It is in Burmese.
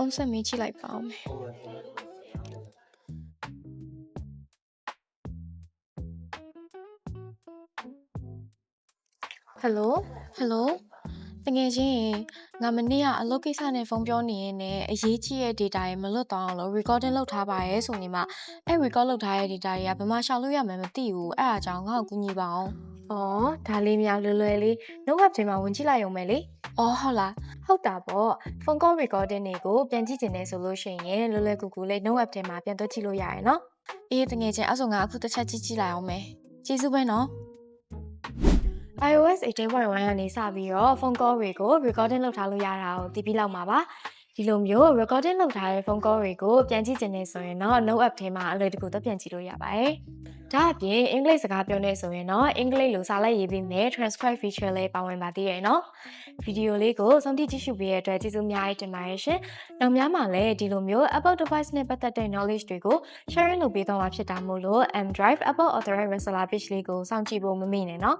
ဖုန်းဆက်မေးကြည့်လိုက်ပါဦးမယ်ဟယ်လိုတကယ်ချင်းငါမနေ့ကအလုပ်ကိစ္စနဲ့ဖုန်းပြောနေရင်လည်းအရေးကြီးတဲ့ data တွေမလွတ်သွားအောင်လို့ recording လုပ်ထားပါရဲဆိုနေမှအဲ့ record လုပ်ထားတဲ့ data တွေကဘယ်မှာရှောင်လို့ရမှန်းမသိဘူးအဲ့အားကြောင့်ငါ့ကိုကူညီပါအောင်။အော်ဒါလေးများလွယ်လွယ်လေး note app ထဲမှာဝင်ကြည့်လိုက်ရုံပဲလေ။အော်ဟုတ်လားဟုတ်တာပေါ့ဖုန်း call recording တွေကိုပြန်ကြည့်ချင်တယ်ဆိုလို့ရှိရင်လွယ်လွယ်ကူကူလေး note app ထဲမှာပြန်သွင်းကြည့်လို့ရရယ်နော်။အေးတကယ်ချင်းအဲ့ဆိုငါအခုတစ်ချက်ကြည့်လိုက်အောင်မယ်။ကျေးဇူးပဲနော်။ iOS 18.1ကနေစပြီးတော့ phone call တွေကို recording လုပ်ထားလို့ရတာကိုသိပြီးလောက်မှာပါဒီလိုမျိုး recording လုပ်ထားတဲ့ phone call တွေကိုပြန်ကြည့်ချင်နေဆိုရင်တော့ note app ထဲမှာအလွယ်တကူတော့ပြန်ကြည့်လို့ရပါတယ်ဒါအပြင်အင်္ဂလိပ်စကားပြောနေဆိုရင်တော့အင်္ဂလိပ်လိုစာလိုက်ရေးပြီးနဲ့ transcribe feature လေးပါဝင်ပါသေးတယ်နော်ဗီဒီယိုလေးကိုဆုံးဖြတ်ကြည့်ရှုပေးတဲ့အတွက်ကျေးဇူးအများကြီးတင်ပါတယ်ရှင်နောက်များမှာလည်းဒီလိုမျိုး Apple device နဲ့ပတ်သက်တဲ့ knowledge တွေကို sharing လုပ်ပေးသွားမှာဖြစ်တာမို့လို့ M Drive Apple Authorized Reseller page လေးကိုစောင့်ကြည့်ဖို့မမေ့နဲ့နော်